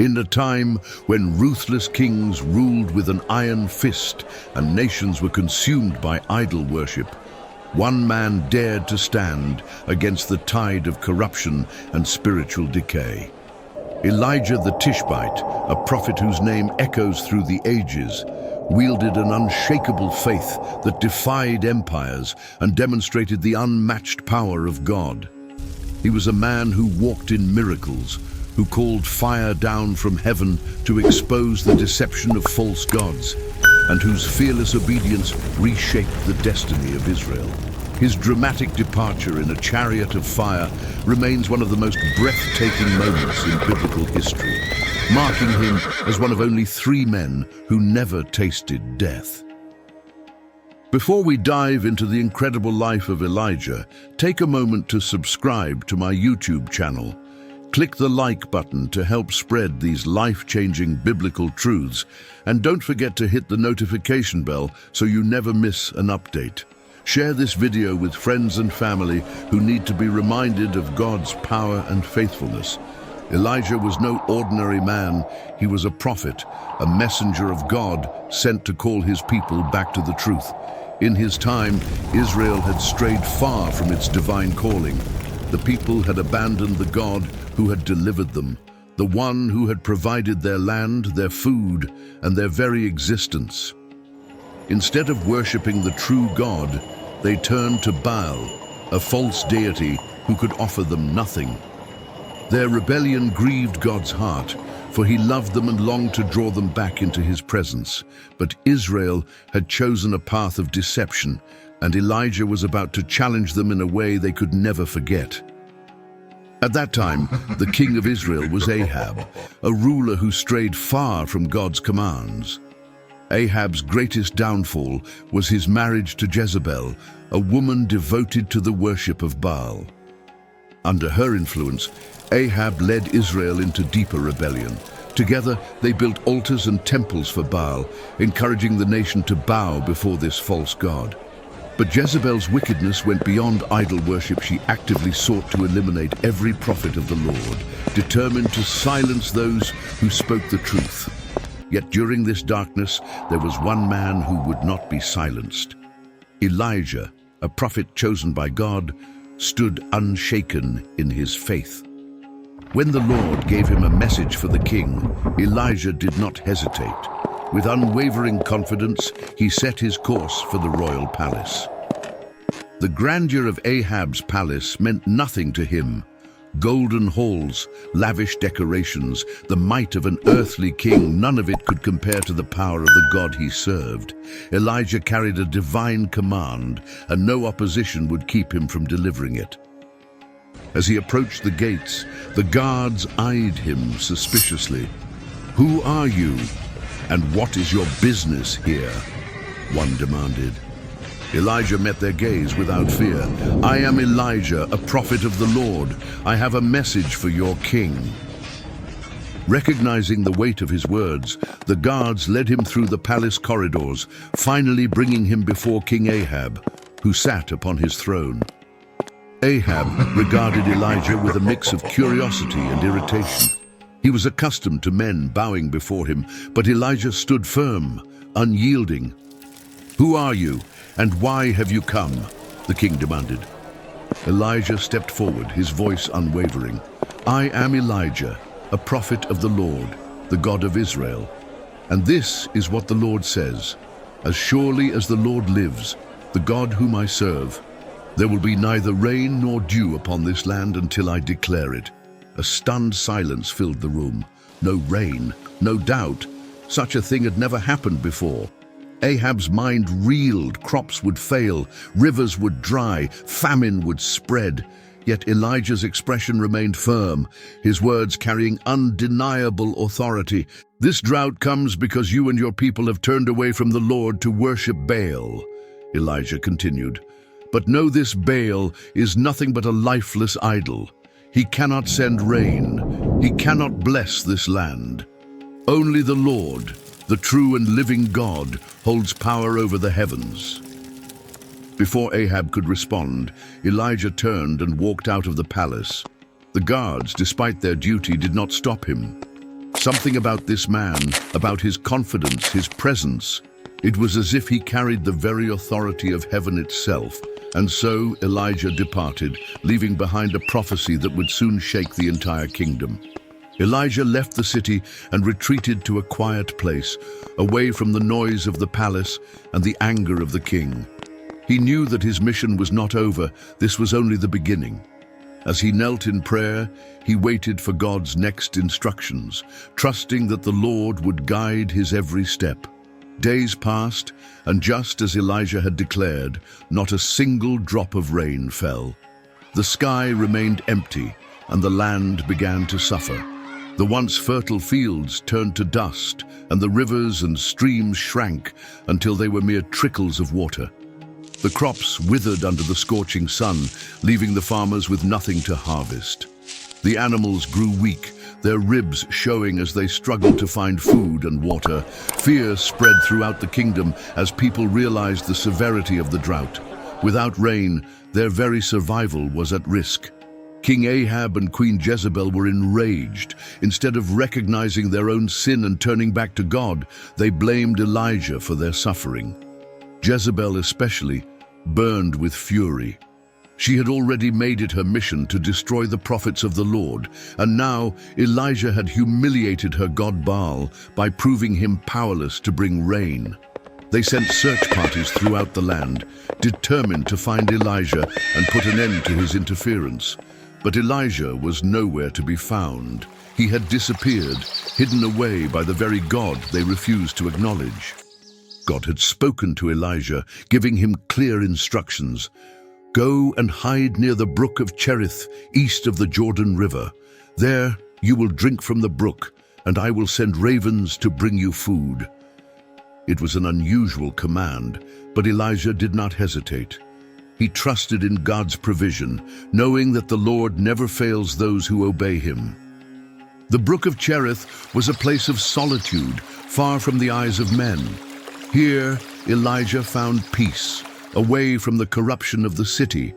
In a time when ruthless kings ruled with an iron fist and nations were consumed by idol worship, one man dared to stand against the tide of corruption and spiritual decay. Elijah the Tishbite, a prophet whose name echoes through the ages, wielded an unshakable faith that defied empires and demonstrated the unmatched power of God. He was a man who walked in miracles, who called fire down from heaven to expose the deception of false gods, and whose fearless obedience reshaped the destiny of Israel. His dramatic departure in a chariot of fire remains one of the most breathtaking moments in biblical history, marking him as one of only 3 men who never tasted death. Before we dive into the incredible life of Elijah, take a moment to subscribe to my YouTube channel. Click the like button to help spread these life-changing biblical truths, and don't forget to hit the notification bell so you never miss an update. Share this video with friends and family who need to be reminded of God's power and faithfulness. Elijah was no ordinary man. He was a prophet, a messenger of God sent to call his people back to the truth. In his time, Israel had strayed far from its divine calling. The people had abandoned the God who had delivered them, the one who had provided their land, their food, and their very existence. Instead of worshipping the true God, they turned to Baal, a false deity who could offer them nothing. Their rebellion grieved God's heart, for he loved them and longed to draw them back into his presence. But Israel had chosen a path of deception, and Elijah was about to challenge them in a way they could never forget. At that time, the king of Israel was Ahab, a ruler who strayed far from God's commands. Ahab's greatest downfall was his marriage to Jezebel, a woman devoted to the worship of Baal. Under her influence, Ahab led Israel into deeper rebellion. Together, they built altars and temples for Baal, encouraging the nation to bow before this false god. But Jezebel's wickedness went beyond idol worship. She actively sought to eliminate every prophet of the Lord, determined to silence those who spoke the truth. Yet during this darkness, there was one man who would not be silenced. Elijah, a prophet chosen by God, stood unshaken in his faith. When the Lord gave him a message for the king, Elijah did not hesitate. With unwavering confidence, he set his course for the royal palace. The grandeur of Ahab's palace meant nothing to him. Golden halls, lavish decorations, the might of an earthly king, none of it could compare to the power of the God he served. Elijah carried a divine command, and no opposition would keep him from delivering it. As he approached the gates, the guards eyed him suspiciously. "Who are you? And what is your business here?" one demanded. Elijah met their gaze without fear. "I am Elijah, a prophet of the Lord. I have a message for your king." Recognizing the weight of his words, the guards led him through the palace corridors, finally bringing him before King Ahab, who sat upon his throne. Ahab regarded Elijah with a mix of curiosity and irritation. He was accustomed to men bowing before him, but Elijah stood firm, unyielding. "Who are you, and why have you come?" the king demanded. Elijah stepped forward, his voice unwavering. "I am Elijah, a prophet of the Lord, the God of Israel. And this is what the Lord says: As surely as the Lord lives, the God whom I serve, there will be neither rain nor dew upon this land until I declare it." A stunned silence filled the room. No rain, no doubt. Such a thing had never happened before. Ahab's mind reeled. Crops would fail, rivers would dry, famine would spread. Yet Elijah's expression remained firm, his words carrying undeniable authority. "This drought comes because you and your people have turned away from the Lord to worship Baal," Elijah continued. "But know this: Baal is nothing but a lifeless idol. He cannot send rain. He cannot bless this land. Only the Lord, the true and living God, holds power over the heavens." Before Ahab could respond, Elijah turned and walked out of the palace. The guards, despite their duty, did not stop him. Something about this man, about his confidence, his presence, it was as if he carried the very authority of heaven itself. And so Elijah departed, leaving behind a prophecy that would soon shake the entire kingdom. Elijah left the city and retreated to a quiet place, away from the noise of the palace and the anger of the king. He knew that his mission was not over, this was only the beginning. As he knelt in prayer, he waited for God's next instructions, trusting that the Lord would guide his every step. Days passed, and just as Elijah had declared, not a single drop of rain fell. The sky remained empty, and the land began to suffer. The once fertile fields turned to dust, and the rivers and streams shrank until they were mere trickles of water. The crops withered under the scorching sun, leaving the farmers with nothing to harvest. The animals grew weak, their ribs showing as they struggled to find food and water. Fear spread throughout the kingdom as people realized the severity of the drought. Without rain, their very survival was at risk. King Ahab and Queen Jezebel were enraged. Instead of recognizing their own sin and turning back to God, they blamed Elijah for their suffering. Jezebel especially burned with fury. She had already made it her mission to destroy the prophets of the Lord, and now Elijah had humiliated her god Baal by proving him powerless to bring rain. They sent search parties throughout the land, determined to find Elijah and put an end to his interference. But Elijah was nowhere to be found. He had disappeared, hidden away by the very God they refused to acknowledge. God had spoken to Elijah, giving him clear instructions. Go and hide near the brook of Chariot, east of the Jordan River. There you will drink from the brook, and I will send ravens to bring you food. It was an unusual command, but Elijah did not hesitate. He trusted in God's provision, knowing that the Lord never fails those who obey him. The brook of Chariot was a place of solitude, far from the eyes of men. Here, Elijah found peace, away from the corruption of the city.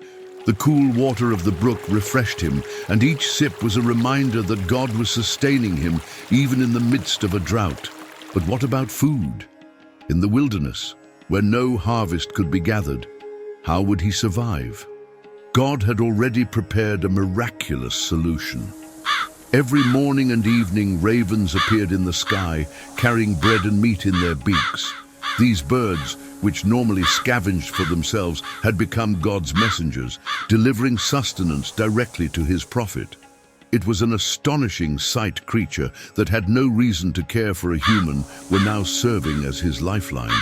The cool water of the brook refreshed him, and each sip was a reminder that God was sustaining him, even in the midst of a drought. But what about food? In the wilderness, where no harvest could be gathered, how would he survive? God had already prepared a miraculous solution. Every morning and evening, ravens appeared in the sky, carrying bread and meat in their beaks. These birds, which normally scavenged for themselves, had become God's messengers, delivering sustenance directly to his prophet. It was an astonishing sight. Creature that had no reason to care for a human were now serving as his lifeline.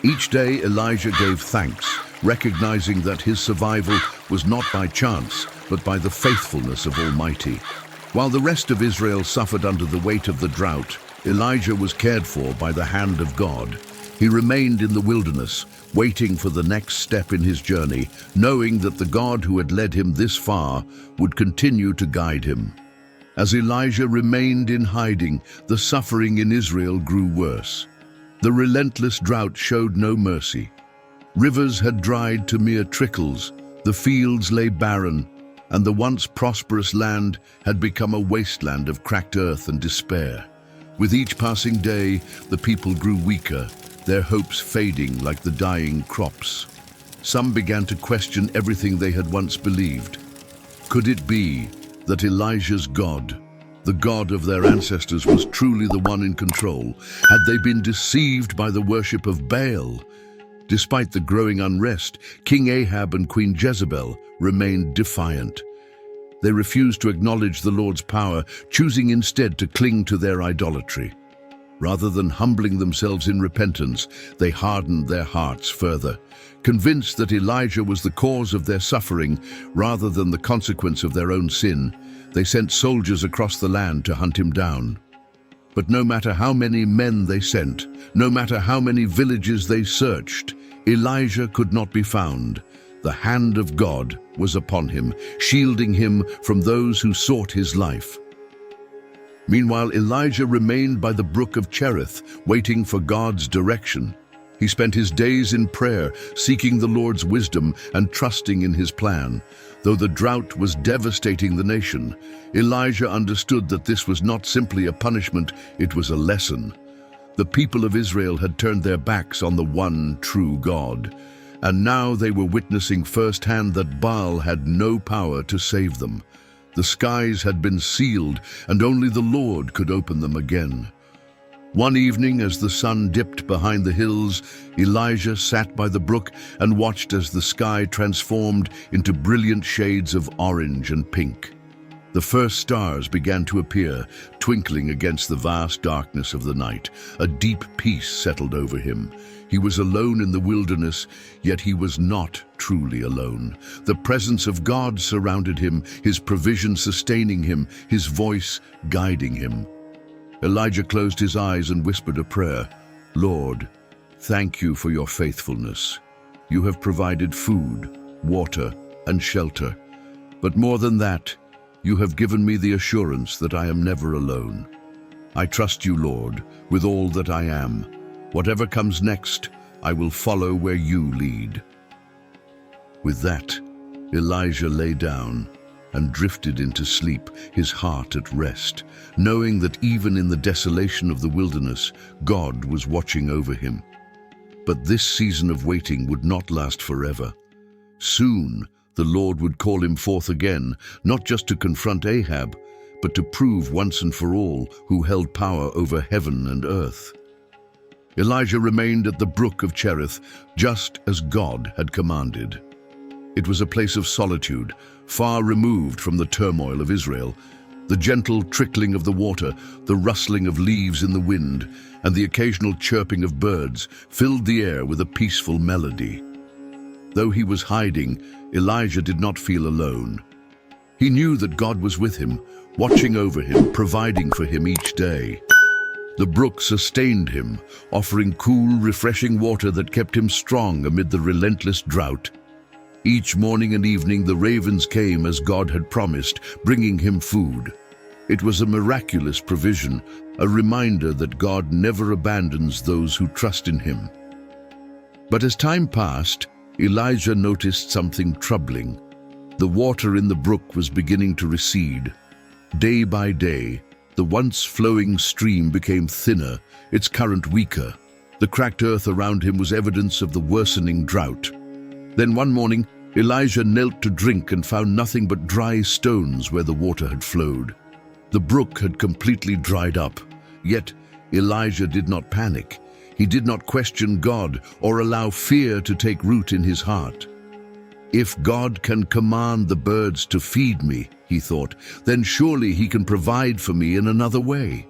Each day Elijah gave thanks, recognizing that his survival was not by chance, but by the faithfulness of Almighty. While the rest of Israel suffered under the weight of the drought, Elijah was cared for by the hand of God. He remained in the wilderness, waiting for the next step in his journey, knowing that the God who had led him this far would continue to guide him. As Elijah remained in hiding, the suffering in Israel grew worse. The relentless drought showed no mercy. Rivers had dried to mere trickles, the fields lay barren, and the once prosperous land had become a wasteland of cracked earth and despair. With each passing day, the people grew weaker, their hopes fading like the dying crops. Some began to question everything they had once believed. Could it be that Elijah's God, the God of their ancestors, was truly the one in control? Had they been deceived by the worship of Baal? Despite the growing unrest, King Ahab and Queen Jezebel remained defiant. They refused to acknowledge the Lord's power, choosing instead to cling to their idolatry. Rather than humbling themselves in repentance, they hardened their hearts further. Convinced that Elijah was the cause of their suffering rather than the consequence of their own sin, they sent soldiers across the land to hunt him down. But no matter how many men they sent, no matter how many villages they searched, Elijah could not be found. The hand of God was upon him, shielding him from those who sought his life. Meanwhile, Elijah remained by the brook of Chariot, waiting for God's direction. He spent his days in prayer, seeking the Lord's wisdom and trusting in his plan. Though the drought was devastating the nation, Elijah understood that this was not simply a punishment, it was a lesson. The people of Israel had turned their backs on the one true God, and now they were witnessing firsthand that Baal had no power to save them. The skies had been sealed, and only the Lord could open them again. One evening, as the sun dipped behind the hills, Elijah sat by the brook and watched as the sky transformed into brilliant shades of orange and pink. The first stars began to appear, twinkling against the vast darkness of the night. A deep peace settled over him. He was alone in the wilderness, yet he was not truly alone. The presence of God surrounded him, his provision sustaining him, his voice guiding him. Elijah closed his eyes and whispered a prayer. Lord, thank you for your faithfulness. You have provided food, water, and shelter. But more than that, you have given me the assurance that I am never alone. I trust you, Lord, with all that I am. Whatever comes next, I will follow where you lead. With that, Elijah lay down and drifted into sleep, his heart at rest, knowing that even in the desolation of the wilderness, God was watching over him. But this season of waiting would not last forever. Soon, the Lord would call him forth again, not just to confront Ahab, but to prove once and for all who held power over heaven and earth. Elijah remained at the brook of Chariot, just as God had commanded. It was a place of solitude, far removed from the turmoil of Israel. The gentle trickling of the water, the rustling of leaves in the wind, and the occasional chirping of birds filled the air with a peaceful melody. Though he was hiding, Elijah did not feel alone. He knew that God was with him, watching over him, providing for him each day. The brook sustained him, offering cool, refreshing water that kept him strong amid the relentless drought. Each morning and evening the ravens came as God had promised, bringing him food. It was a miraculous provision, a reminder that God never abandons those who trust in him. But as time passed, Elijah noticed something troubling. The water in the brook was beginning to recede. Day by day, the once flowing stream became thinner, its current weaker. The cracked earth around him was evidence of the worsening drought. Then one morning, Elijah knelt to drink and found nothing but dry stones where the water had flowed. The brook had completely dried up, yet Elijah did not panic. He did not question God or allow fear to take root in his heart. If God can command the birds to feed me, he thought, then surely he can provide for me in another way.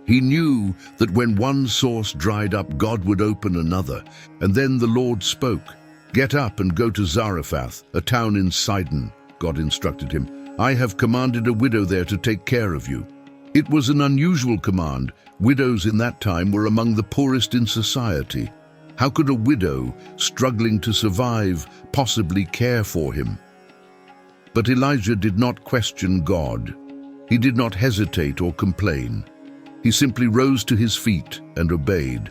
He knew that when one source dried up, God would open another, and then the Lord spoke. "Get up and go to Zarephath, a town in Sidon," God instructed him. "I have commanded a widow there to take care of you." It was an unusual command. Widows in that time were among the poorest in society. How could a widow, struggling to survive, possibly care for him? But Elijah did not question God. He did not hesitate or complain. He simply rose to his feet and obeyed.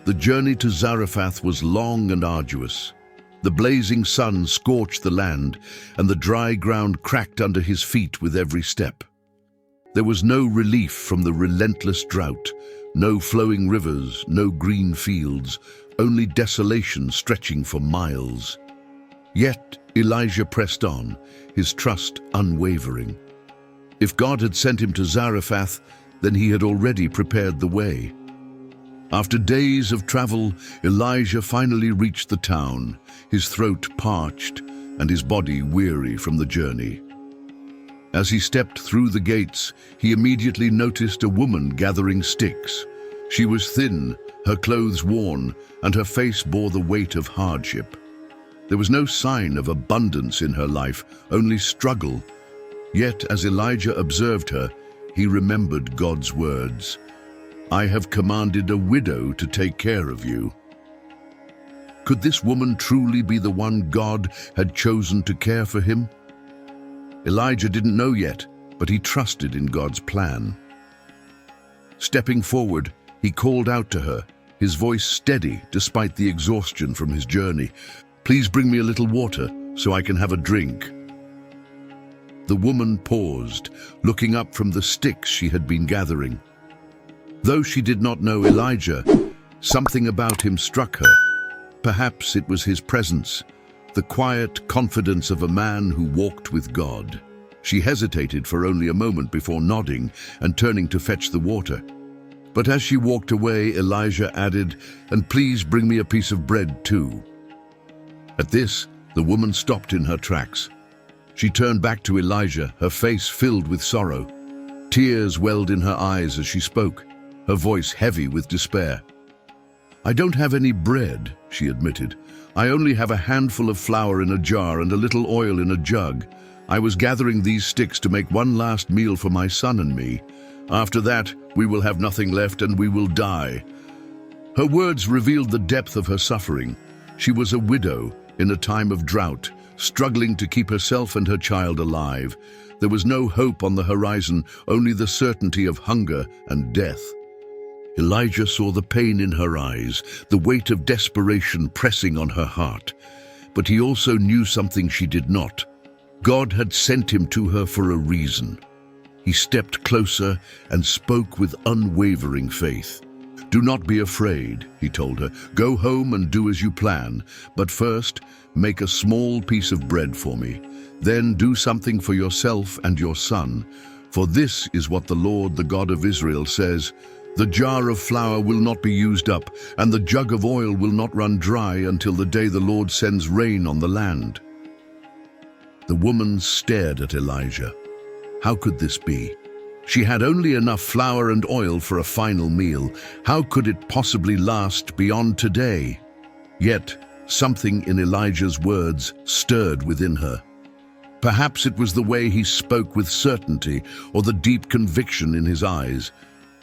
The journey to Zarephath was long and arduous. The blazing sun scorched the land, and the dry ground cracked under his feet with every step. There was no relief from the relentless drought, no flowing rivers, no green fields, only desolation stretching for miles. Yet Elijah pressed on, his trust unwavering. If God had sent him to Zarephath, then he had already prepared the way. After days of travel, Elijah finally reached the town, his throat parched and his body weary from the journey. As he stepped through the gates, he immediately noticed a woman gathering sticks. She was thin, her clothes worn, and her face bore the weight of hardship. There was no sign of abundance in her life, only struggle. Yet, as Elijah observed her, he remembered God's words, "I have commanded a widow to take care of you." Could this woman truly be the one God had chosen to care for him? Elijah didn't know yet, but he trusted in God's plan. Stepping forward, he called out to her, his voice steady despite the exhaustion from his journey. "Please bring me a little water so I can have a drink." The woman paused, looking up from the sticks she had been gathering. Though she did not know Elijah, something about him struck her. Perhaps it was his presence, the quiet confidence of a man who walked with God. She hesitated for only a moment before nodding and turning to fetch the water. But as she walked away, Elijah added, "And please bring me a piece of bread too." At this, the woman stopped in her tracks. She turned back to Elijah, her face filled with sorrow. Tears welled in her eyes as she spoke, her voice heavy with despair. "I don't have any bread," she admitted. "I only have a handful of flour in a jar and a little oil in a jug. I was gathering these sticks to make one last meal for my son and me. After that, we will have nothing left and we will die." Her words revealed the depth of her suffering. She was a widow in a time of drought, struggling to keep herself and her child alive. There was no hope on the horizon, only the certainty of hunger and death. Elijah saw the pain in her eyes, the weight of desperation pressing on her heart. But he also knew something she did not. God had sent him to her for a reason. He stepped closer and spoke with unwavering faith. "Do not be afraid," he told her. "Go home and do as you plan. But first, make a small piece of bread for me. Then do something for yourself and your son. For this is what the Lord, the God of Israel, says: the jar of flour will not be used up, and the jug of oil will not run dry until the day the Lord sends rain on the land." The woman stared at Elijah. How could this be? She had only enough flour and oil for a final meal. How could it possibly last beyond today? Yet, something in Elijah's words stirred within her. Perhaps it was the way he spoke with certainty, or the deep conviction in his eyes.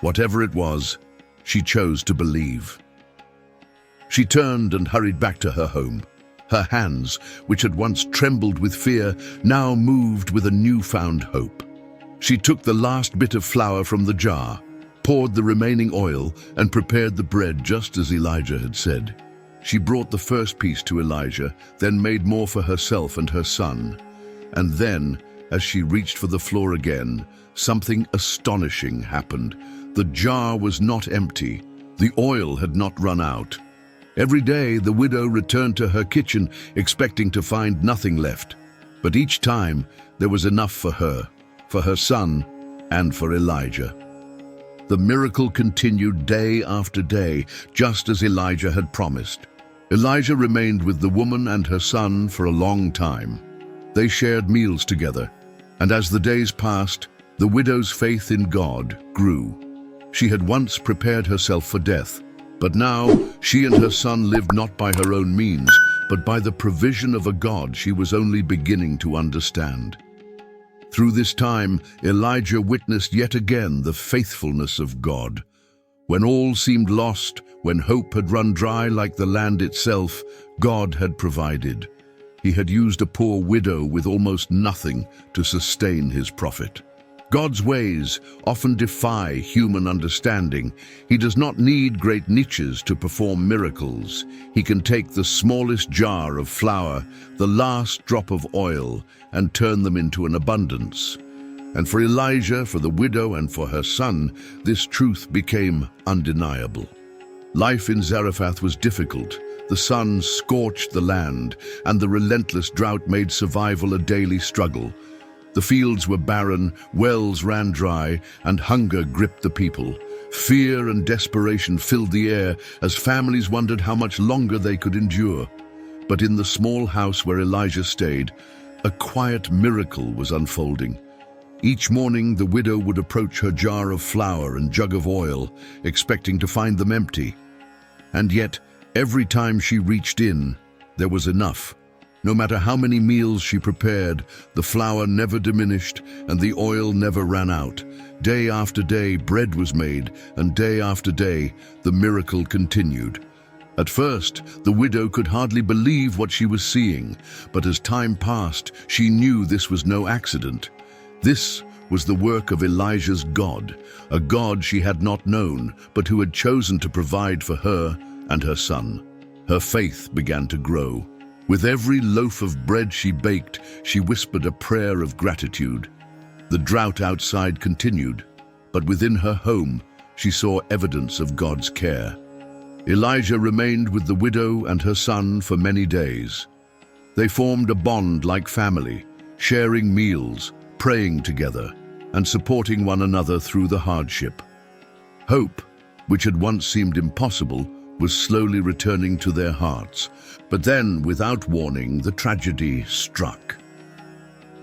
Whatever it was, she chose to believe. She turned and hurried back to her home. Her hands, which had once trembled with fear, now moved with a newfound hope. She took the last bit of flour from the jar, poured the remaining oil, and prepared the bread just as Elijah had said. She brought the first piece to Elijah, then made more for herself and her son. And then, as she reached for the floor again, something astonishing happened. The jar was not empty. The oil had not run out. Every day, the widow returned to her kitchen, expecting to find nothing left. But each time, there was enough for her son, and for Elijah. The miracle continued day after day, just as Elijah had promised. Elijah remained with the woman and her son for a long time. They shared meals together, and as the days passed, the widow's faith in God grew. She had once prepared herself for death, but now she and her son lived not by her own means, but by the provision of a God she was only beginning to understand. Through this time, Elijah witnessed yet again the faithfulness of God. When all seemed lost, when hope had run dry like the land itself, God had provided. He had used a poor widow with almost nothing to sustain his prophet. God's ways often defy human understanding. He does not need great niches to perform miracles. He can take the smallest jar of flour, the last drop of oil, and turn them into an abundance. And for Elijah, for the widow, and for her son, this truth became undeniable. Life in Zarephath was difficult. The sun scorched the land, and the relentless drought made survival a daily struggle. The fields were barren, wells ran dry, and hunger gripped the people. Fear and desperation filled the air as families wondered how much longer they could endure. But in the small house where Elijah stayed, a quiet miracle was unfolding. Each morning, the widow would approach her jar of flour and jug of oil, expecting to find them empty. And yet, every time she reached in, there was enough. No matter how many meals she prepared, the flour never diminished and the oil never ran out. Day after day, bread was made, and day after day, the miracle continued. At first, the widow could hardly believe what she was seeing, but as time passed, she knew this was no accident. This was the work of Elijah's God, a God she had not known, but who had chosen to provide for her and her son. Her faith began to grow. With every loaf of bread she baked, she whispered a prayer of gratitude. The drought outside continued, but within her home, she saw evidence of God's care. Elijah remained with the widow and her son for many days. They formed a bond like family, sharing meals, praying together, and supporting one another through the hardship. Hope, which had once seemed impossible, was slowly returning to their hearts. But then, without warning, the tragedy struck.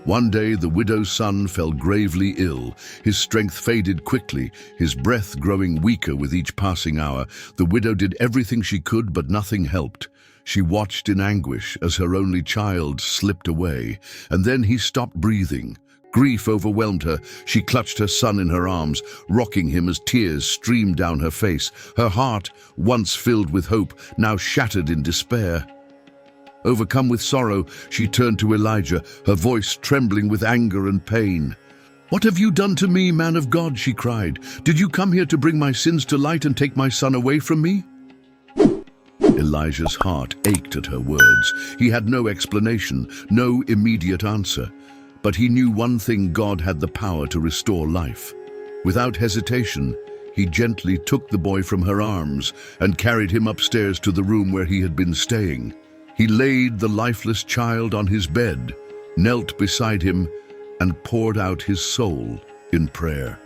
One day, the widow's son fell gravely ill. His strength faded quickly, his breath growing weaker with each passing hour. The widow did everything she could, but nothing helped. She watched in anguish as her only child slipped away, and then he stopped breathing. Grief overwhelmed her. She clutched her son in her arms, rocking him as tears streamed down her face. Her heart, once filled with hope, now shattered in despair. Overcome with sorrow, she turned to Elijah, her voice trembling with anger and pain. "What have you done to me, man of God?" she cried. "Did you come here to bring my sins to light and take my son away from me?" Elijah's heart ached at her words. He had no explanation, no immediate answer. But he knew one thing: God had the power to restore life. Without hesitation, he gently took the boy from her arms and carried him upstairs to the room where he had been staying. He laid the lifeless child on his bed, knelt beside him, and poured out his soul in prayer.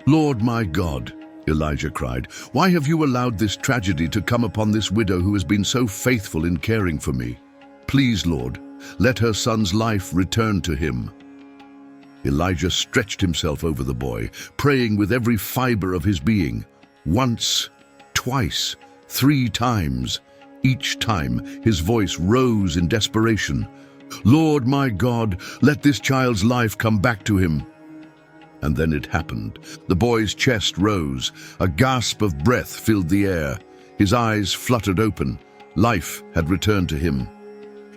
"Lord my God," Elijah cried, "why have you allowed this tragedy to come upon this widow who has been so faithful in caring for me? Please, Lord, let her son's life return to him." Elijah stretched himself over the boy, praying with every fiber of his being. Once, twice, 3 times. Each time, his voice rose in desperation. "Lord my God, let this child's life come back to him." And then it happened. The boy's chest rose. A gasp of breath filled the air. His eyes fluttered open. Life had returned to him.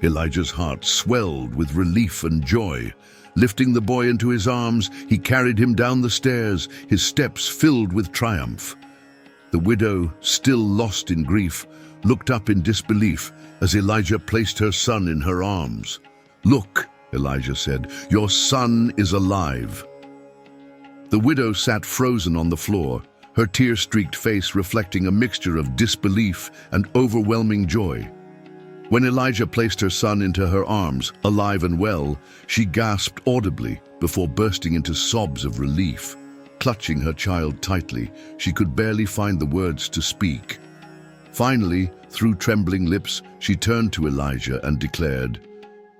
Elijah's heart swelled with relief and joy. Lifting the boy into his arms, he carried him down the stairs, his steps filled with triumph. The widow, still lost in grief, looked up in disbelief as Elijah placed her son in her arms. "Look," Elijah said, "your son is alive." The widow sat frozen on the floor, her tear-streaked face reflecting a mixture of disbelief and overwhelming joy. When Elijah placed her son into her arms, alive and well, she gasped audibly before bursting into sobs of relief. Clutching her child tightly, she could barely find the words to speak. Finally, through trembling lips, she turned to Elijah and declared,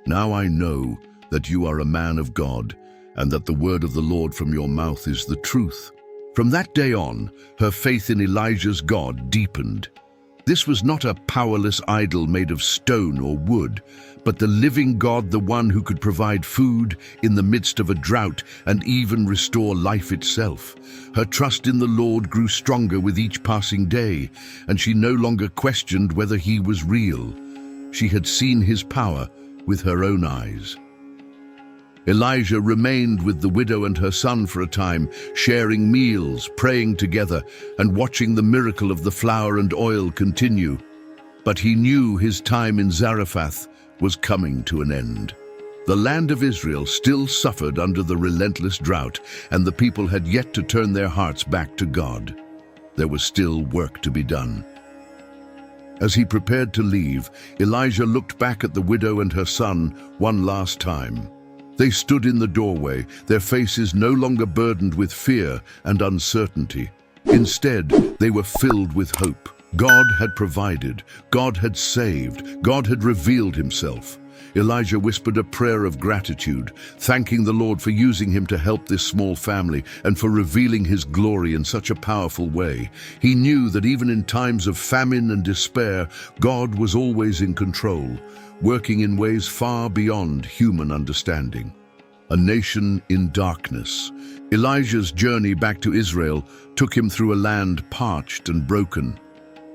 "Now I know that you are a man of God, and that the word of the Lord from your mouth is the truth." From that day on, her faith in Elijah's God deepened. This was not a powerless idol made of stone or wood, but the living God, the one who could provide food in the midst of a drought and even restore life itself. Her trust in the Lord grew stronger with each passing day, and she no longer questioned whether he was real. She had seen his power with her own eyes. Elijah remained with the widow and her son for a time, sharing meals, praying together, and watching the miracle of the flour and oil continue. But he knew his time in Zarephath was coming to an end. The land of Israel still suffered under the relentless drought, and the people had yet to turn their hearts back to God. There was still work to be done. As he prepared to leave, Elijah looked back at the widow and her son one last time. They stood in the doorway, their faces no longer burdened with fear and uncertainty. Instead, they were filled with hope. God had provided, God had saved, God had revealed himself. Elijah whispered a prayer of gratitude, thanking the Lord for using him to help this small family and for revealing his glory in such a powerful way. He knew that even in times of famine and despair, God was always in control, working in ways far beyond human understanding. A nation in darkness. Elijah's journey back to Israel took him through a land parched and broken.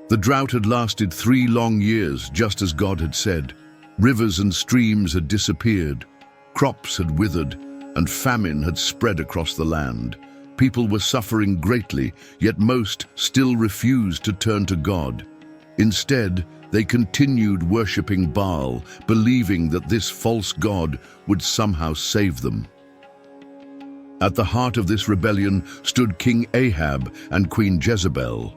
The drought had lasted 3 long years, just as God had said. Rivers and streams had disappeared, crops had withered, and famine had spread across the land. People were suffering greatly, yet most still refused to turn to God. Instead, they continued worshipping Baal, believing that this false god would somehow save them. At the heart of this rebellion stood King Ahab and Queen Jezebel.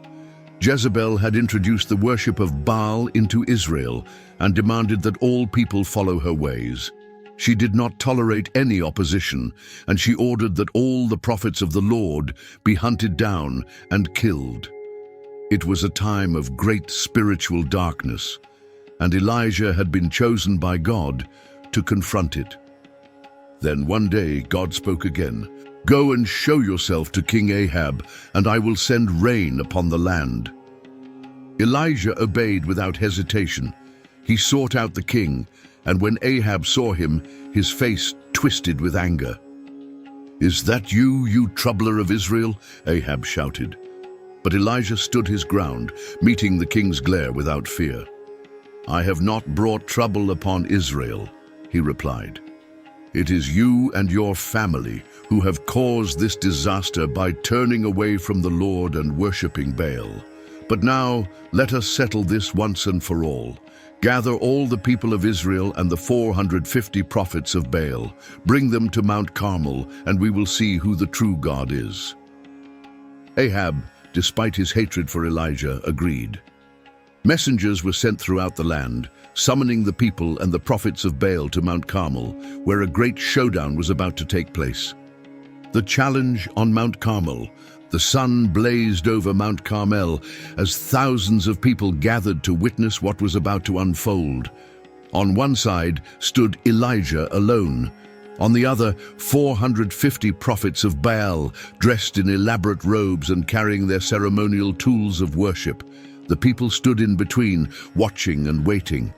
Jezebel had introduced the worship of Baal into Israel and demanded that all people follow her ways. She did not tolerate any opposition, and she ordered that all the prophets of the Lord be hunted down and killed. It was a time of great spiritual darkness, and Elijah had been chosen by God to confront it. Then one day God spoke again. "Go and show yourself to King Ahab, and I will send rain upon the land." Elijah obeyed without hesitation. He sought out the king, and when Ahab saw him, his face twisted with anger. "Is that you, you troubler of Israel?" Ahab shouted. But Elijah stood his ground, meeting the king's glare without fear. "I have not brought trouble upon Israel," he replied. "It is you and your family who have caused this disaster by turning away from the Lord and worshipping Baal. But now let us settle this once and for all. Gather all the people of Israel and the 450 prophets of Baal. Bring them to Mount Carmel, and we will see who the true God is." Ahab, despite his hatred for Elijah, agreed. Messengers were sent throughout the land, summoning the people and the prophets of Baal to Mount Carmel, where a great showdown was about to take place. The challenge on Mount Carmel. The sun blazed over Mount Carmel as thousands of people gathered to witness what was about to unfold. On one side stood Elijah alone. On the other, 450 prophets of Baal, dressed in elaborate robes and carrying their ceremonial tools of worship. The people stood in between, watching and waiting.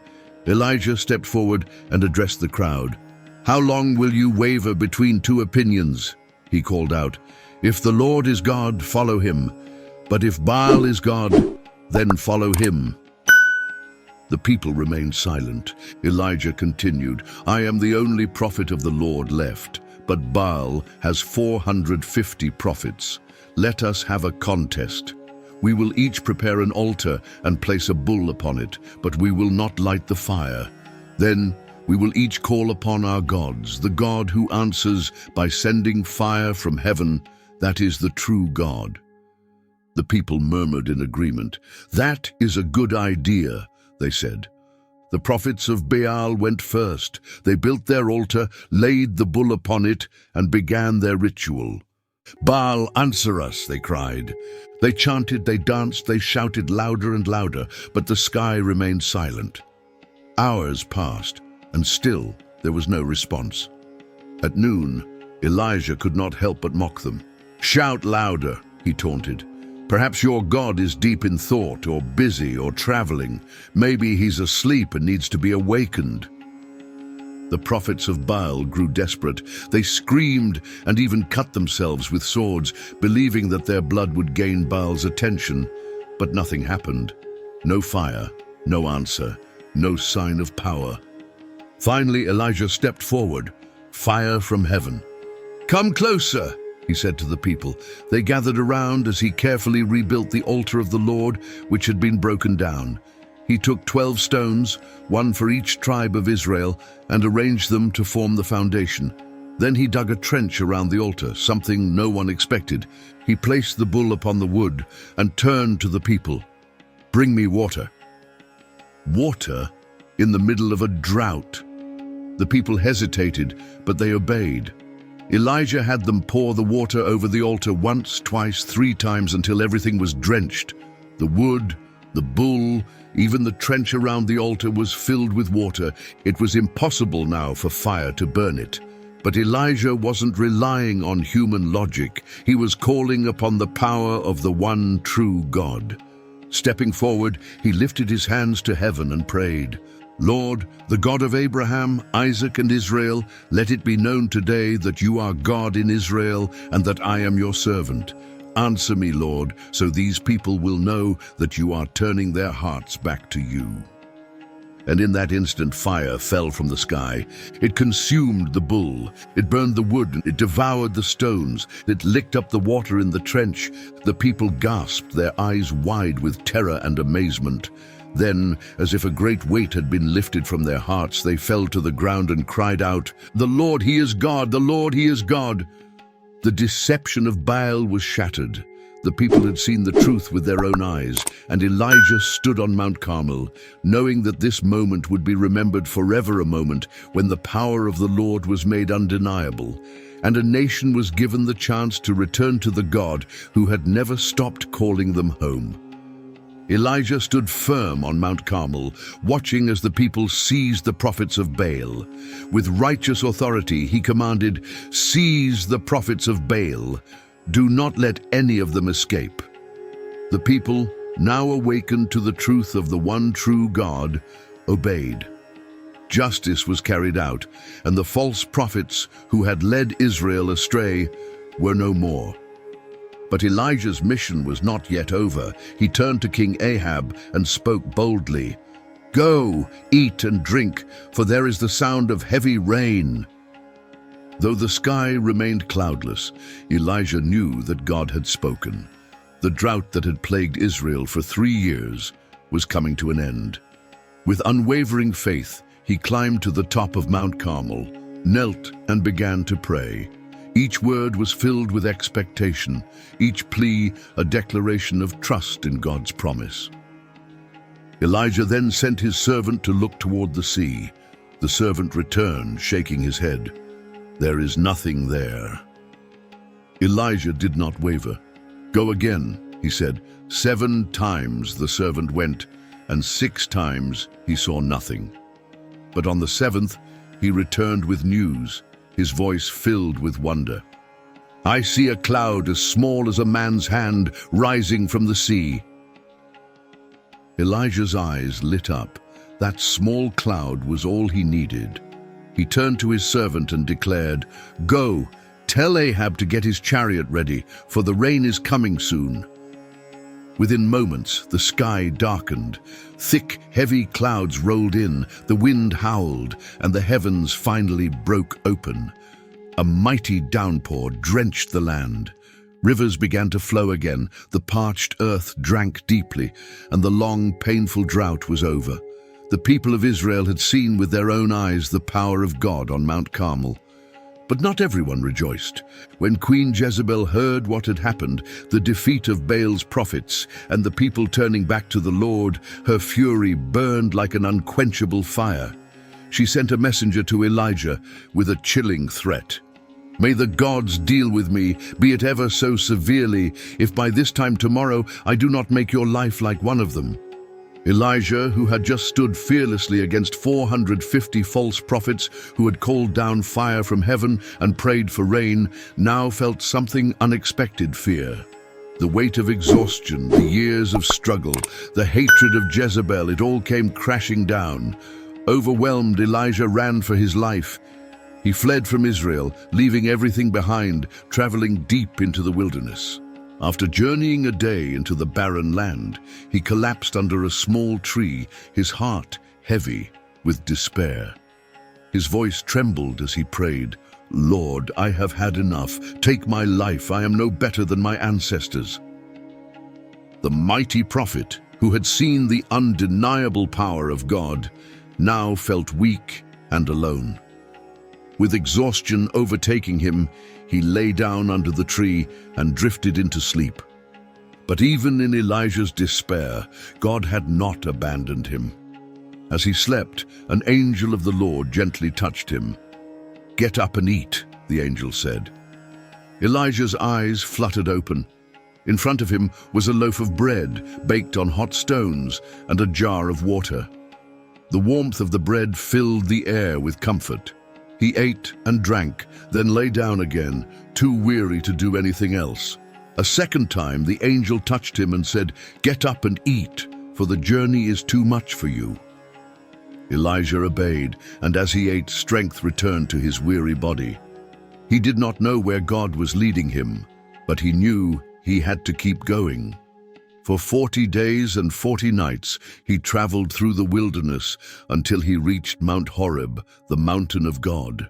Elijah stepped forward and addressed the crowd. "How long will you waver between two opinions?" he called out. "If the Lord is God, follow him. But if Baal is God, then follow him." The people remained silent. Elijah continued, "I am the only prophet of the Lord left, but Baal has 450 prophets. Let us have a contest. We will each prepare an altar and place a bull upon it, but we will not light the fire. Then we will each call upon our gods, the God who answers by sending fire from heaven. That is the true God." The people murmured in agreement. "That is a good idea," they said. The prophets of Baal went first. They built their altar, laid the bull upon it, and began their ritual. "Baal, answer us," they cried. They chanted, they danced, they shouted louder and louder, but the sky remained silent. Hours passed, and still there was no response. At noon, Elijah could not help but mock them. "Shout louder," he taunted. "Perhaps your God is deep in thought, or busy, or traveling. Maybe he's asleep and needs to be awakened." The prophets of Baal grew desperate. They screamed and even cut themselves with swords, believing that their blood would gain Baal's attention. But nothing happened. No fire, no answer, no sign of power. Finally, Elijah stepped forward, fire from heaven. "Come closer," he said to the people. They gathered around as he carefully rebuilt the altar of the Lord, which had been broken down. He took 12 stones, one for each tribe of Israel, and arranged them to form the foundation. Then he dug a trench around the altar, something no one expected. He placed the bull upon the wood and turned to the people. "Bring me water." Water in the middle of a drought. The people hesitated, but they obeyed. Elijah had them pour the water over the altar once, twice, 3 times until everything was drenched. The wood, the bull, even the trench around the altar was filled with water. It was impossible now for fire to burn it. But Elijah wasn't relying on human logic. He was calling upon the power of the one true God. Stepping forward, he lifted his hands to heaven and prayed, "Lord, the God of Abraham, Isaac, and Israel, let it be known today that you are God in Israel and that I am your servant. Answer me, Lord, so these people will know that you are turning their hearts back to you." And in that instant fire fell from the sky. It consumed the bull, it burned the wood, it devoured the stones, it licked up the water in the trench. The people gasped, their eyes wide with terror and amazement. Then, as if a great weight had been lifted from their hearts, they fell to the ground and cried out, "The Lord, He is God! The Lord, He is God!" The deception of Baal was shattered. The people had seen the truth with their own eyes, and Elijah stood on Mount Carmel, knowing that this moment would be remembered forever, a moment when the power of the Lord was made undeniable, and a nation was given the chance to return to the God who had never stopped calling them home. Elijah stood firm on Mount Carmel, watching as the people seized the prophets of Baal. With righteous authority, he commanded, "Seize the prophets of Baal. Do not let any of them escape." The people, now awakened to the truth of the one true God, obeyed. Justice was carried out, and the false prophets who had led Israel astray were no more. But Elijah's mission was not yet over. He turned to King Ahab and spoke boldly, "Go, eat and drink, for there is the sound of heavy rain." Though the sky remained cloudless, Elijah knew that God had spoken. The drought that had plagued Israel for 3 years was coming to an end. With unwavering faith, he climbed to the top of Mount Carmel, knelt and began to pray. Each word was filled with expectation, each plea a declaration of trust in God's promise. Elijah then sent his servant to look toward the sea. The servant returned, shaking his head. "There is nothing there." Elijah did not waver. "Go again," he said. 7 times the servant went, and 6 times he saw nothing. But on the 7th, he returned with news, his voice filled with wonder. "I see a cloud as small as a man's hand rising from the sea." Elijah's eyes lit up. That small cloud was all he needed. He turned to his servant and declared, "Go, tell Ahab to get his chariot ready, for the rain is coming soon." Within moments, the sky darkened. Thick, heavy clouds rolled in, the wind howled, and the heavens finally broke open. A mighty downpour drenched the land. Rivers began to flow again, the parched earth drank deeply, and the long, painful drought was over. The people of Israel had seen with their own eyes the power of God on Mount Carmel. But not everyone rejoiced. When Queen Jezebel heard what had happened, the defeat of Baal's prophets, and the people turning back to the Lord, her fury burned like an unquenchable fire. She sent a messenger to Elijah with a chilling threat. "May the gods deal with me, be it ever so severely, if by this time tomorrow I do not make your life like one of them." Elijah, who had just stood fearlessly against 450 false prophets who had called down fire from heaven and prayed for rain, now felt something unexpected: fear. The weight of exhaustion, the years of struggle, the hatred of Jezebel, it all came crashing down. Overwhelmed, Elijah ran for his life. He fled from Israel, leaving everything behind, traveling deep into the wilderness. After journeying a day into the barren land, he collapsed under a small tree, his heart heavy with despair. His voice trembled as he prayed, "Lord, I have had enough. Take my life. I am no better than my ancestors." The mighty prophet, who had seen the undeniable power of God, now felt weak and alone. With exhaustion overtaking him, he lay down under the tree and drifted into sleep. But even in Elijah's despair, God had not abandoned him. As he slept, an angel of the Lord gently touched him. "Get up and eat," the angel said. Elijah's eyes fluttered open. In front of him was a loaf of bread baked on hot stones and a jar of water. The warmth of the bread filled the air with comfort. He ate and drank, then lay down again, too weary to do anything else. A second time the angel touched him and said, "Get up and eat, for the journey is too much for you." Elijah obeyed, and as he ate, strength returned to his weary body. He did not know where God was leading him, but he knew he had to keep going. For 40 days and 40 nights he traveled through the wilderness until he reached Mount Horeb, the mountain of God.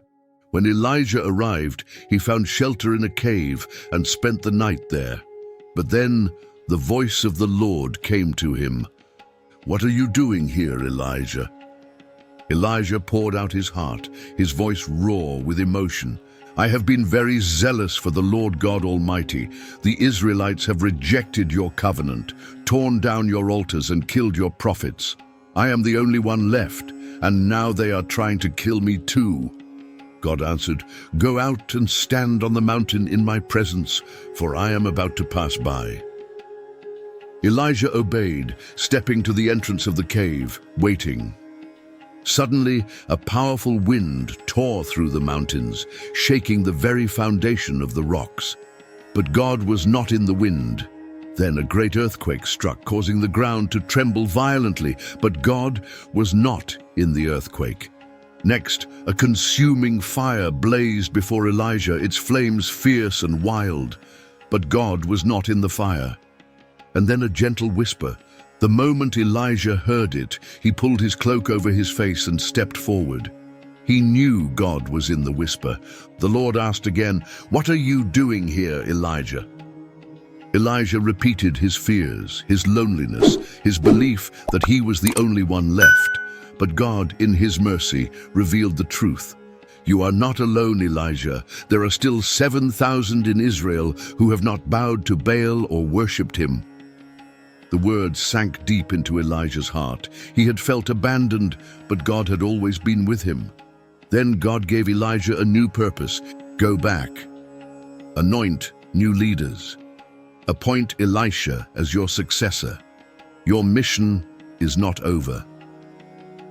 When Elijah arrived, he found shelter in a cave and spent the night there. But then the voice of the Lord came to him. "What are you doing here, Elijah?" Elijah poured out his heart, his voice raw with emotion. "I have been very zealous for the Lord God Almighty. The Israelites have rejected your covenant, torn down your altars and killed your prophets. I am the only one left, and now they are trying to kill me too." God answered, "Go out and stand on the mountain in my presence, for I am about to pass by." Elijah obeyed, stepping to the entrance of the cave, waiting. Suddenly, a powerful wind tore through the mountains, shaking the very foundation of the rocks. But God was not in the wind. Then a great earthquake struck, causing the ground to tremble violently, but God was not in the earthquake. Next, a consuming fire blazed before Elijah, its flames fierce and wild. But God was not in the fire. And then a gentle whisper. The moment Elijah heard it, he pulled his cloak over his face and stepped forward. He knew God was in the whisper. The Lord asked again, "What are you doing here, Elijah?" Elijah repeated his fears, his loneliness, his belief that he was the only one left. But God, in his mercy, revealed the truth. "You are not alone, Elijah. There are still 7,000 in Israel who have not bowed to Baal or worshipped him." The words sank deep into Elijah's heart. He had felt abandoned, but God had always been with him. Then God gave Elijah a new purpose. "Go back. Anoint new leaders. Appoint Elisha as your successor. Your mission is not over."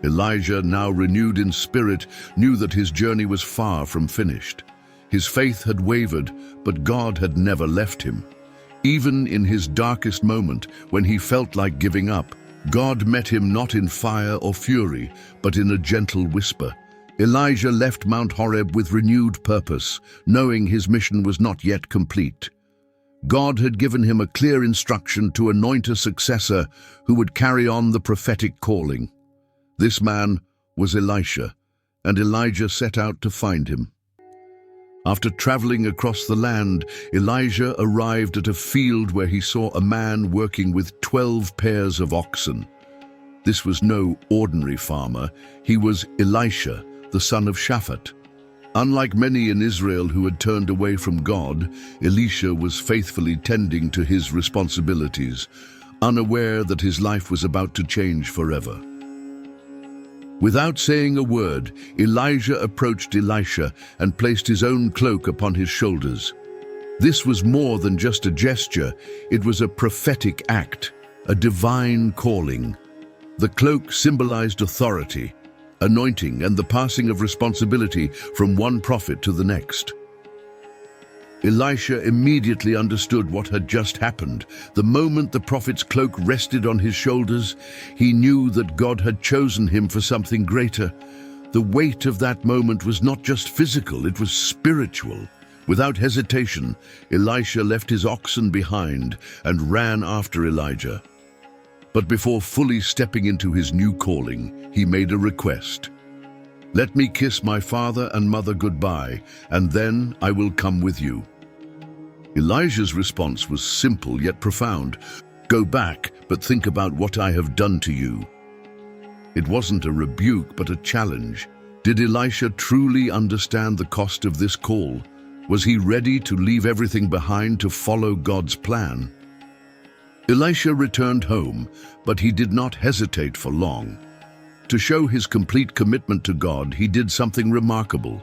Elijah, now renewed in spirit, knew that his journey was far from finished. His faith had wavered, but God had never left him. Even in his darkest moment, when he felt like giving up, God met him not in fire or fury, but in a gentle whisper. Elijah left Mount Horeb with renewed purpose, knowing his mission was not yet complete. God had given him a clear instruction to anoint a successor who would carry on the prophetic calling. This man was Elisha, and Elijah set out to find him. After traveling across the land, Elijah arrived at a field where he saw a man working with 12 pairs of oxen. This was no ordinary farmer. He was Elisha, the son of Shaphat. Unlike many in Israel who had turned away from God, Elisha was faithfully tending to his responsibilities, unaware that his life was about to change forever. Without saying a word, Elijah approached Elisha and placed his own cloak upon his shoulders. This was more than just a gesture. It was a prophetic act, a divine calling. The cloak symbolized authority, anointing, and the passing of responsibility from one prophet to the next. Elisha immediately understood what had just happened. The moment the prophet's cloak rested on his shoulders, he knew that God had chosen him for something greater. The weight of that moment was not just physical, it was spiritual. Without hesitation, Elisha left his oxen behind and ran after Elijah. But before fully stepping into his new calling, he made a request. "Let me kiss my father and mother goodbye, and then I will come with you." Elijah's response was simple yet profound. "Go back, but think about what I have done to you." It wasn't a rebuke, but a challenge. Did Elisha truly understand the cost of this call? Was he ready to leave everything behind to follow God's plan? Elisha returned home, but he did not hesitate for long. To show his complete commitment to God, he did something remarkable.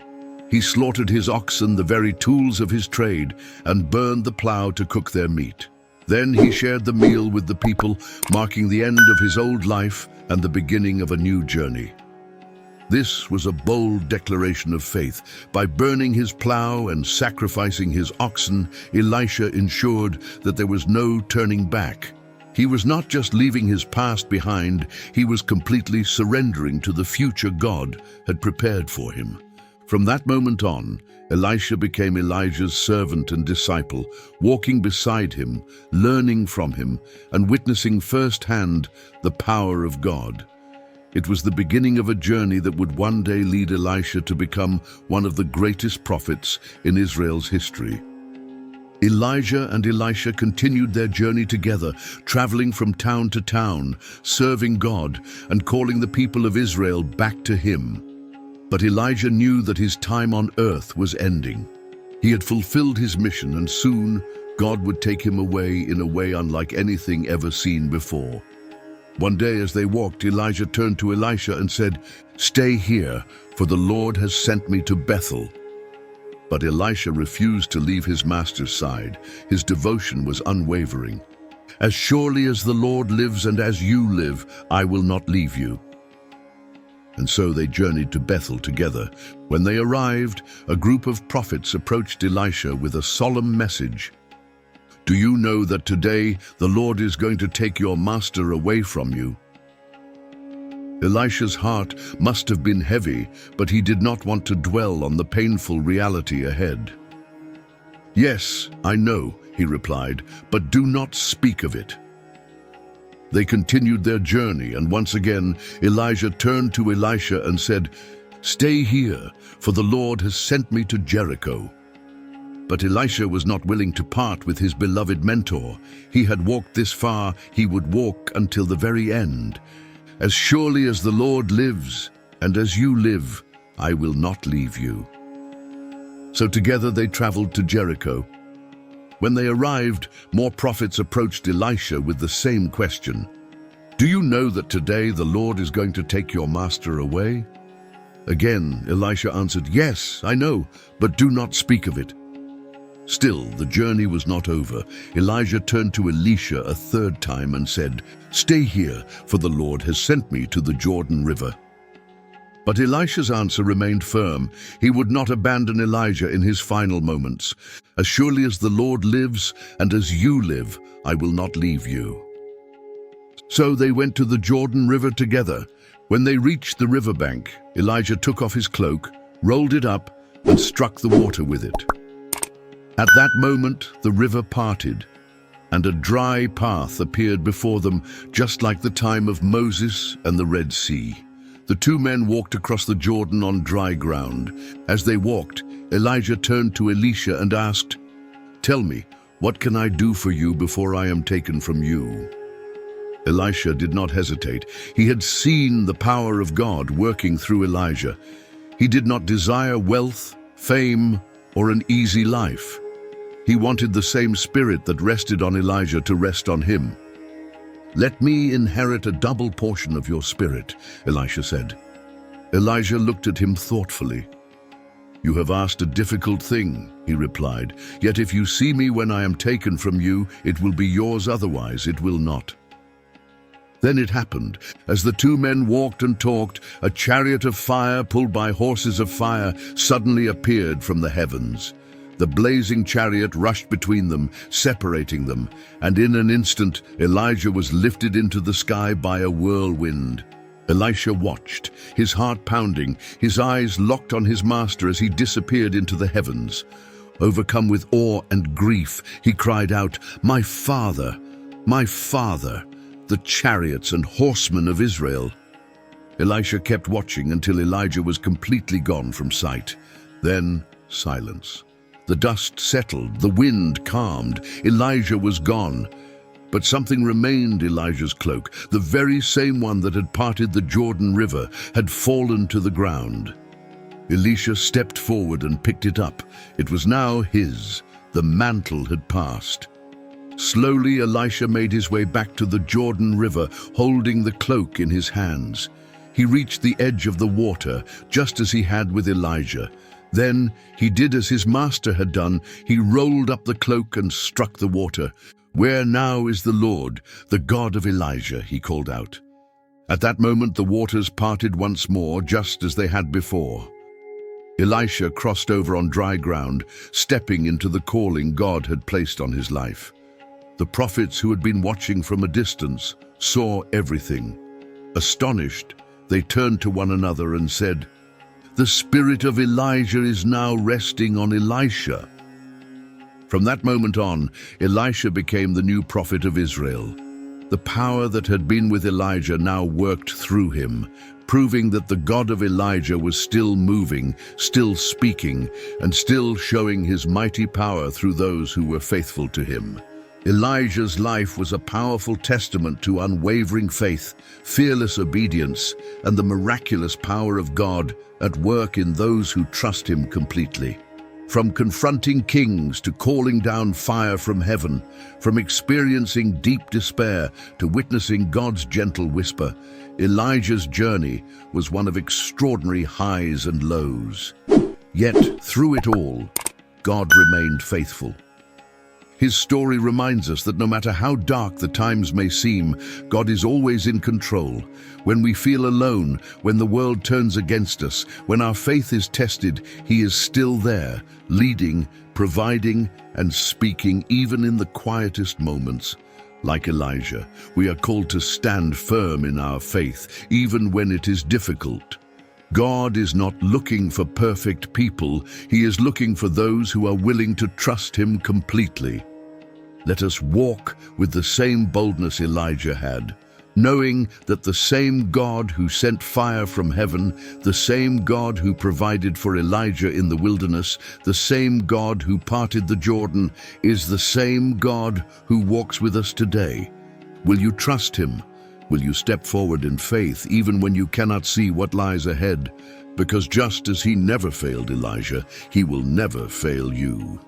He slaughtered his oxen, the very tools of his trade, and burned the plow to cook their meat. Then he shared the meal with the people, marking the end of his old life and the beginning of a new journey. This was a bold declaration of faith. By burning his plow and sacrificing his oxen, Elisha ensured that there was no turning back. He was not just leaving his past behind, he was completely surrendering to the future God had prepared for him. From that moment on, Elisha became Elijah's servant and disciple, walking beside him, learning from him, and witnessing firsthand the power of God. It was the beginning of a journey that would one day lead Elisha to become one of the greatest prophets in Israel's history. Elijah and Elisha continued their journey together, traveling from town to town, serving God and calling the people of Israel back to him. But Elijah knew that his time on earth was ending. He had fulfilled his mission, and soon God would take him away in a way unlike anything ever seen before. One day as they walked, Elijah turned to Elisha and said, "Stay here, for the Lord has sent me to Bethel." But Elisha refused to leave his master's side. His devotion was unwavering. "As surely as the Lord lives and as you live, I will not leave you." And so they journeyed to Bethel together. When they arrived, a group of prophets approached Elisha with a solemn message. "Do you know that today the Lord is going to take your master away from you?" Elisha's heart must have been heavy, but he did not want to dwell on the painful reality ahead. "Yes, I know," he replied, "but do not speak of it." They continued their journey, and once again Elijah turned to Elisha and said, "Stay here, for the Lord has sent me to Jericho." But Elisha was not willing to part with his beloved mentor. He had walked this far, he would walk until the very end. "As surely as the Lord lives, and as you live, I will not leave you." So together they traveled to Jericho. When they arrived, more prophets approached Elisha with the same question. "Do you know that today the Lord is going to take your master away?" Again, Elisha answered, "Yes, I know, but do not speak of it." Still, the journey was not over. Elijah turned to Elisha a third time and said, "Stay here, for the Lord has sent me to the Jordan River." But Elisha's answer remained firm. He would not abandon Elijah in his final moments. "As surely as the Lord lives, and as you live, I will not leave you." So they went to the Jordan River together. When they reached the riverbank, Elijah took off his cloak, rolled it up, and struck the water with it. At that moment, the river parted, and a dry path appeared before them, just like the time of Moses and the Red Sea. The two men walked across the Jordan on dry ground. As they walked, Elijah turned to Elisha and asked, "Tell me, what can I do for you before I am taken from you?" Elisha did not hesitate. He had seen the power of God working through Elijah. He did not desire wealth, fame, or an easy life. He wanted the same spirit that rested on Elijah to rest on him. "Let me inherit a double portion of your spirit," Elisha said. Elijah looked at him thoughtfully. "You have asked a difficult thing," he replied. "Yet if you see me when I am taken from you, it will be yours, otherwise it will not." Then it happened, as the two men walked and talked, a chariot of fire pulled by horses of fire suddenly appeared from the heavens. The blazing chariot rushed between them, separating them, and in an instant Elijah was lifted into the sky by a whirlwind. Elisha watched, his heart pounding, his eyes locked on his master as he disappeared into the heavens. Overcome with awe and grief, he cried out, my father, the chariots and horsemen of Israel." Elisha kept watching until Elijah was completely gone from sight. Then silence. The dust settled, the wind calmed, Elijah was gone. But something remained. Elijah's cloak, the very same one that had parted the Jordan River, had fallen to the ground. Elisha stepped forward and picked it up. It was now his. The mantle had passed. Slowly, Elisha made his way back to the Jordan River, holding the cloak in his hands. He reached the edge of the water, just as he had with Elijah. Then he did as his master had done. He rolled up the cloak and struck the water. "Where now is the Lord, the God of Elijah?" he called out. At that moment the waters parted once more, just as they had before. Elisha crossed over on dry ground, stepping into the calling God had placed on his life. The prophets who had been watching from a distance saw everything. Astonished, they turned to one another and said, The spirit of Elijah is now resting on Elisha. From that moment on, Elisha became the new prophet of Israel. The power that had been with Elijah now worked through him, proving that the God of Elijah was still moving, still speaking, and still showing his mighty power through those who were faithful to him. Elijah's life was a powerful testament to unwavering faith, fearless obedience, and the miraculous power of God at work in those who trust him completely. From confronting kings to calling down fire from heaven, from experiencing deep despair to witnessing God's gentle whisper, Elijah's journey was one of extraordinary highs and lows. Yet, through it all, God remained faithful. His story reminds us that no matter how dark the times may seem, God is always in control. When we feel alone, when the world turns against us, when our faith is tested, He is still there, leading, providing, and speaking even in the quietest moments. Like Elijah, we are called to stand firm in our faith, even when it is difficult. God is not looking for perfect people. He is looking for those who are willing to trust Him completely. Let us walk with the same boldness Elijah had, knowing that the same God who sent fire from heaven, the same God who provided for Elijah in the wilderness, the same God who parted the Jordan, is the same God who walks with us today. Will you trust Him? Will you step forward in faith even when you cannot see what lies ahead? Because just as He never failed Elijah, He will never fail you.